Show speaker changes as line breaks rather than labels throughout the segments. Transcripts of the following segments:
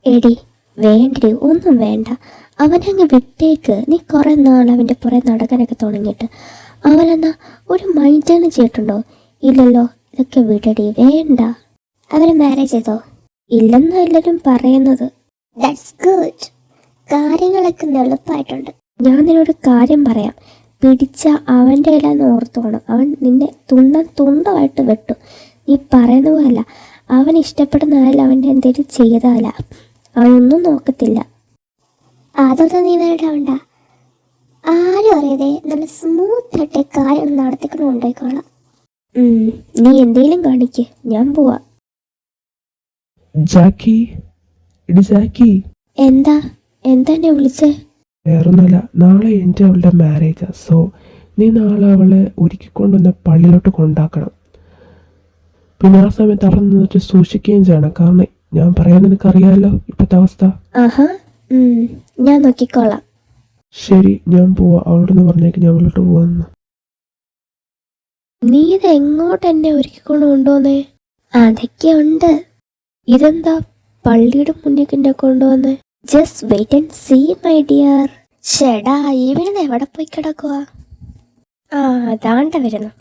എടി വേണ്ടടി, ഒന്നും വേണ്ട. അവനങ്ങ് വിട്ടേക്ക്. നീ കുറെ നാൾ അവൻ്റെ പുറകെ നടക്കാനൊക്കെ തുടങ്ങിയിട്ട് അവനെന്നാ ഒരു മൈൻഡാണ് ചെയ്തിട്ടുണ്ടോ? ഇല്ലല്ലോ. ഇതൊക്കെ വിടടി, വേണ്ട. അവരെ മാരേജ് ചെയ്തോ? ഇല്ലെന്നാ എല്ലാവരും പറയുന്നത്. That's good. കാര്യങ്ങളൊക്കെ എളുപ്പമായിട്ടുണ്ട്. ഞാൻ നിന്നോട് കാര്യം പറയാം. പിടിച്ച അവൻ്റെ ഇലാന്ന് ഓർത്തോണം. അവൻ നിന്നെ തുണ്ടമായിട്ട് വെട്ടു. നീ പറയുന്ന പോലല്ല. അവൻ ഇഷ്ടപ്പെടുന്ന ആൾ അവൻ്റെ എന്തെങ്കിലും ചെയ്താല അവനൊന്നും നോക്കത്തില്ല. അതൊന്നും നീ വേണ്ട. ആരും അറിയാതെ നല്ല സ്മൂത്തായിട്ട് കാര്യം നടത്തിക്കൊണ്ട് ഉണ്ടായിക്കോളാം. നീ എന്തെങ്കിലും കാണിക്ക്, ഞാൻ പോവാ. എന്താ എന്നെ വിളിച്ചേ?
വേറൊന്നുമല്ല, നാളെ എൻ്റെ അവളുടെ മാരേജാ. സോ നീ നാളെ അവളെ ഒരുക്കിക്കൊണ്ടുവന്ന് പള്ളിയിലോട്ട് കൊണ്ടാക്കണം. പിന്നെ ആ സമയത്ത് അവിടെ നിന്നിട്ട് സൂക്ഷിക്കുകയും ചെയ്യണം. കാരണം ഞാൻ പറയാൻ നിനക്കറിയാലോ ഇപ്പോഴത്തെ അവസ്ഥ.
ഞാൻ നോക്കിക്കോളാം.
ശരി, ഞാൻ പോവാ. അവളോടൊന്ന് പറഞ്ഞേക്ക് ഞാൻ അവളോട്ട് പോവാന്ന്.
നീ ഇത് എങ്ങോട്ട് എന്നെ ഒരുക്കിക്കൊണ്ട് കൊണ്ടുവന്നേ? അതൊക്കെ ഉണ്ട്. ഇതെന്താ പള്ളിയുടെ മുന്നിൽ എന്നെ കൊണ്ടുവന്നേ? Just wait and see my dear. ഷെടാ, ഇവിടെ എവിടെ പോയി കിടക്കുക? അതാണ്ട വരുന്നു.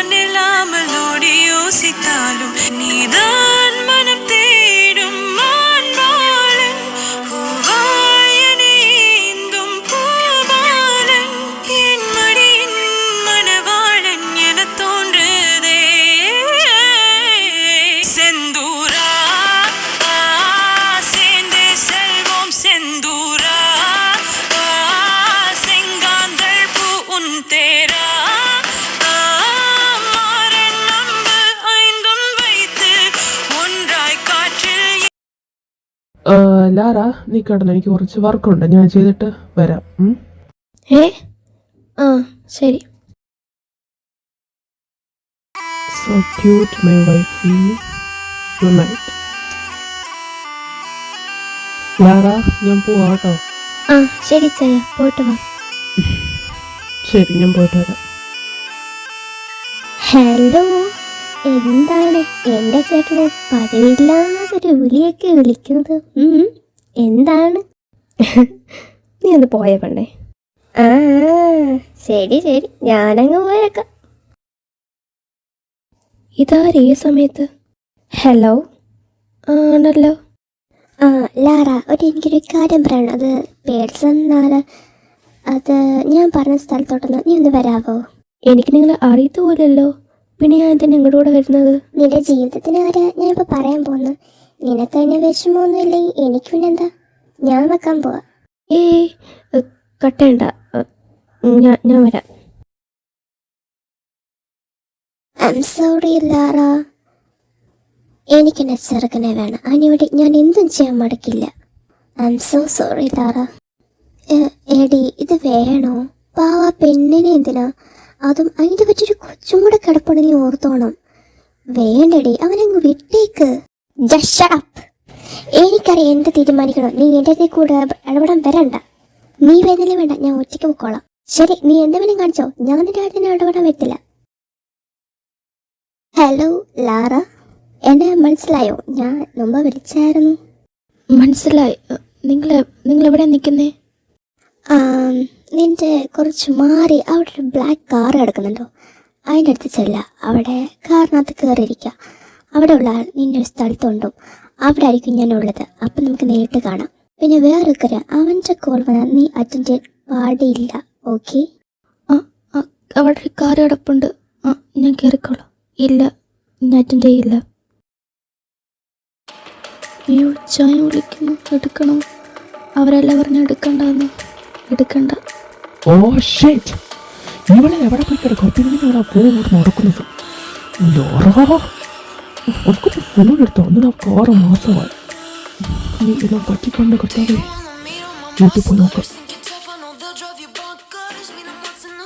நில்லாமலோடி யோசித்தாலும் நீதான் மனம் தேடும் மான்பாலன், பூவாயனேந்தும் பூபாலன், என் மடியின் மணவாளன் என தோன்றுதே. செந்தூரா சேர்ந்தே செல்வோம், செந்தூரா செங்காந்தள் பூ உன் தேரா.
ലാറ, നീ കിടന്നു. എനിക്ക് കുറച്ച് വർക്കുണ്ട്, ഞാൻ ചെയ്തിട്ട് വരാം.
ശരി.
So cute, my wifey. Good night. Lara, ഞാൻ പോവാ കേട്ടോ.
ശരി ചായ, പോയിട്ട് വാ.
ശരി, ഞാൻ പോയിട്ട് വരാം.
ഹലോ, എന്താണ് എൻ്റെ ചേട്ടന് പതിവില്ലാതൊരു വിളിയൊക്കെ വിളിക്കുന്നത്? എന്താണ്? നീ ഒന്ന് പോയ പെണ്ണേ. ശരി, ഞാനങ്ങ് പോയേക്കാം. ഇതാരേ സമയത്ത്? ഹലോ, ആണല്ലോ. ലാറ, എനിക്കൊരു കാര്യം പറയണം. അത് പേഴ്സൺ ആണ്. അത് ഞാൻ പറഞ്ഞ സ്ഥലത്തോട്ടൊന്ന് നീ ഒന്ന് വരാവോ? എനിക്ക് നിങ്ങളെ അറിയത്തു പോലല്ലോ. പിന്നെ ഞാൻ എന്തിനാ നിങ്ങളുടെ കൂടെ വരുന്നത്? നിന്റെ ജീവിതത്തിൻ്റെ കാര്യം ഞാനിപ്പോൾ പറയാൻ പോകുന്നു. നിനക്ക് തന്നെ വിഷമമൊന്നുമില്ലെങ്കിൽ എനിക്ക് പിന്നെന്താ, ഞാൻ വെക്കാൻ പോവാ. കട്ടേണ്ട, ഞാൻ വരാം. ഐ എം സോറി ലാറ, എനിക്കെന്നെ ചെറുക്കനെ വേണം. അതിനുവേണ്ടി ഞാൻ എന്തും ചെയ്യാൻ മടക്കില്ല. I am so sorry Lara. എടി, ഇത് വേണോ? പാവ പെണ്ണിനെ എന്തിനാ? അതും അതിൻ്റെ പറ്റൊരു കൊച്ചും കൂടെ കിടപ്പുണ്ട്, നീ ഓർത്തോണം. വേണ്ടടി, അവനങ്ങ് വിട്ടേക്ക്. എനിക്കറിയാം എന്ത് തീരുമാനിക്കണം. നീ എൻ്റെ കൂടെ ഇടപെടാൻ വരണ്ട. നീ വേദന വേണ്ട, ഞാൻ ഒറ്റയ്ക്ക് പൊക്കോളാം. ശരി, നീ എന്തെങ്കിലും കാണിച്ചോ, ഞാൻ നിന്റെ കാര്യത്തിന് ഇടപെടാൻ പറ്റില്ല. ഹലോ ലാറ, എന്നെ മനസ്സിലായോ? ഞാൻ മുമ്പ് വിളിച്ചായിരുന്നു. മനസ്സിലായി. നിങ്ങൾ എവിടെ നിൽക്കുന്നേ? നിന്റെ കുറച്ച് മാറി അവിടെ ഒരു ബ്ലാക്ക് കാർ കിടക്കുന്നുണ്ടോ? അതിൻ്റെ അടുത്ത് ചെല്ല. അവിടെ കാറിനകത്ത് കയറിയിരിക്കുക. അവിടെ ഉള്ള ആൾ നിന്റെ ഒരു സ്ഥലത്തുണ്ടോ? അവിടെ ആയിരിക്കും ഞാനുള്ളത്. അപ്പം നമുക്ക് നേരിട്ട് കാണാം. പിന്നെ വേറെ കാര്യം, അവൻ്റെ കോൾ വന്നാൽ നീ അറ്റൻഡ് ചെയ്യാൻ പാടില്ല. ഓക്കെ? അവിടെ ഒരു കാർ കിടപ്പുണ്ട്. ഞാൻ കയറിക്കോളാം. ഇല്ല, ഞാൻ അറ്റൻഡ് ചെയ്യില്ല. അയ്യോ, ചായ വിളിക്കുന്നു. എടുക്കണോ? അവരെല്ലാം പറഞ്ഞ് എടുക്കണ്ടെന്ന്. എടുക്കണ്ട.
ഇവളെ എവിടെ പോയി കിടക്കും? പിന്നെ ഫോൺ നടക്കുന്നത്. ഫോൺ എടുത്തോ? ഒന്ന് 6 മാസമായി. നീ എല്ലാം പറ്റിക്കൊണ്ട് കർത്താവേ, വീട്ടിൽ പോയി നോക്കാം.